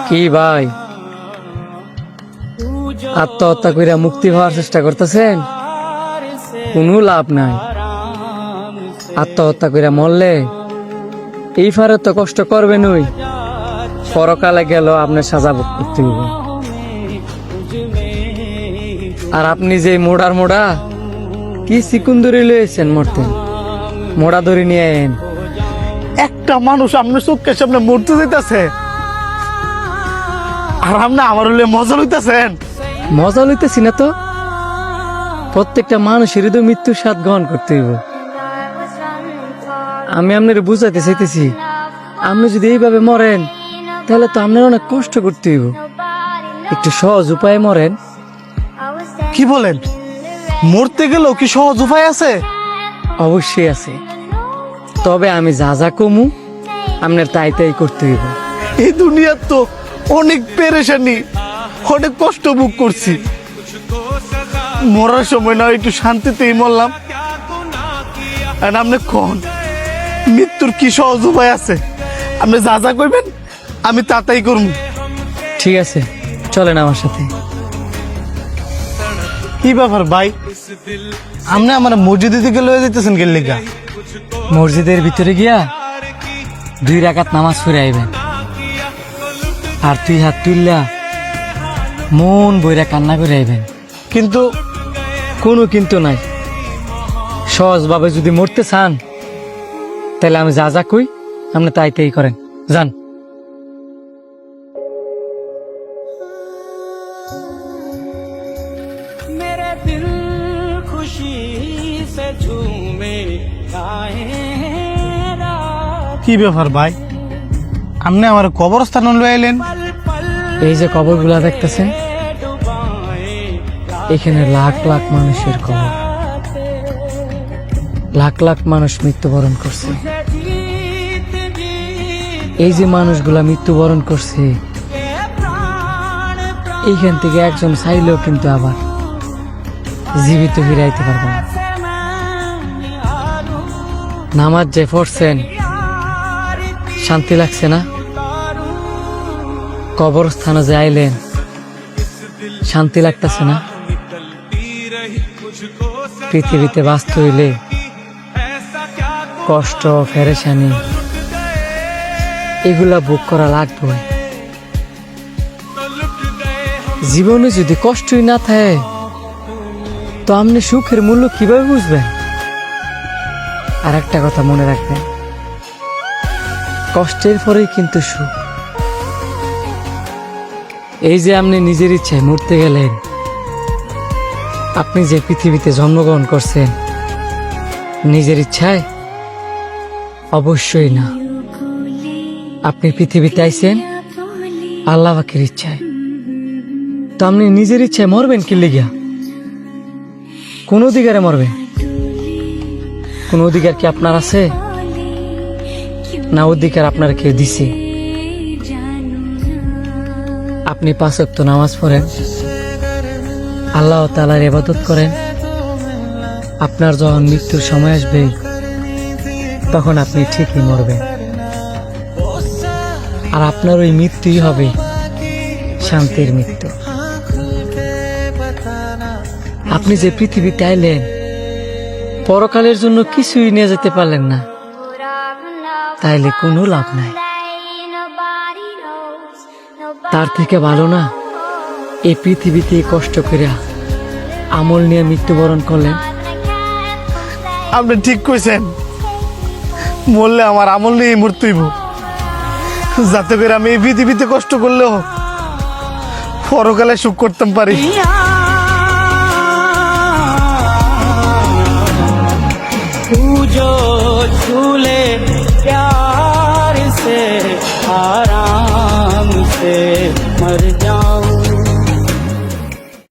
কি ভাই, আত্মহত্যা কইরা মুক্তি হওয়ার চেষ্টা করতেছেন? কোনো লাভ নাই। আত্মহত্যা কইরা মরলে এই ফারে তো কষ্ট করবেন, ওই পরকালে গেল আপনার সাজা ভোগ করতে হবে। আর আপনি যে মোড়া কি চিকুন ধরে লয়েছেন মরতে, মোড়া ধরে নিয়ে আইন। একটা মানুষ আপনার চোখের সামনে মরতে যেতেছে, আর আপনি আমার হলে মজা লইতেছেন। মজা লইতেছি না তো, প্রত্যেকটা মানুষেরই তো মৃত্যুর স্বাদ গ্রহণ করতে হইব। আমি আপনার বুঝাইতে চাইতেছি, আপনি যদি এইভাবে মরেন তাহলে তো আপনার অনেক কষ্ট করতে হইব। একটু সহজ উপায়ে মরেন। কি বলেন, মরতে গেলেও কি সহজ উপায় আছে? অবশ্যই আছে, তবে আমি যা যা কমু আপনার তাই তাই করতে হইব। এই দুনিয়ার তো অনেক পেরেশানি, অনেক কষ্ট ভোগ করছি। মরার সময় না একটু শান্তিতেই মরলাম। আর আপনি কোন মৃত্যুর কি সহজ উপায় আছে? আপনি যা যা করবেন আমি তাই করব। ঠিক আছে, চলেন আমার সাথে। কি ব্যাপার ভাই, আপনি আমার মসজিদে থেকে লয়ে যেতেছেন গেল্লিগা? মসজিদের ভিতরে গিয়া 2 রাকাত নামাজ পড়ে আইবেন, আর 2 হাত তুললা মন বইরা কান্না করে আইবেন। কিন্তু কোনো কিন্তু নাই, সহজভাবে যদি মরতে চান তাহলে আমি যা যা কই আপনি তাই তাই করেন। যান। मेरे दिल खुशी से झूमे কি ব্যাপার ভাই, আপনি আমার কবরস্থান লয়ে আইলেন? এই যে কবরগুলা দেখতেছেন, এখানে লাখ লাখ মানুষের কবর। লাখ লাখ মানুষ মৃত্যুবরণ করছে। এই যে মানুষগুলা মৃত্যুবরণ করছে, এইখান থেকে একজন চাইলেও কিন্তু আবার জীবিত ফিরাইতে পারবে না। নামাজ যে পড়ছেন, শান্তি লাগছে না? কবরস্থানে যে আইলেন, শান্তি লাগতেছে না? পৃথিবীতে বাঁচতে হইলে কষ্ট, পেরেশানি এগুলা ভোগ করা লাগবে। জীবনে যদি কষ্টই না থাকে তো আপনি সুখের মূল্য কিভাবে বুঝবেন? আর একটা কথা মনে রাখবেন, কষ্টের পরেই কিন্তু সুখ। এই যে আপনি নিজের ইচ্ছায় মরতে গেলেন, আপনি যে পৃথিবীতে জন্মগ্রহণ করছেন নিজের ইচ্ছায়? অবশ্যই না। আপনি পৃথিবীতে আইছেন আল্লাহ পাকের ইচ্ছায়। তো আপনি নিজের ইচ্ছায় মরবেন কি লিগা? কোন অধিকারে মরবেন? কোন অধিকার কি আপনার আছে? না অধিকার আপনার কেউ দিছে? আপনি 5 ওয়াক্ত নামাজ পড়েন, আল্লাহ তাআলার ইবাদত করেন। আপনার যখন মৃত্যুর সময় আসবে তখন আপনি ঠিকই মরবেন, আর আপনার ওই মৃত্যুই হবে শান্তির মৃত্যু। আপনি যে পৃথিবীতে আইলেন, পরকালের জন্য কিছুই নিয়ে যেতে পারলেন না, তাইলে কোনো লাভ নাই। তার থেকে ভালো না এই পৃথিবীতে কষ্ট করে আমল নিয়ে মৃত্যুবরণ করলেন। আপনি ঠিক কইছেন, মরলে আমার আমল নিয়ে মরতে হইব, যাতে করে আমি এই পৃথিবীতে কষ্ট করলেও পরকালে সুখ করতাম পারি। जो झूले प्यार से आराम से मर जा।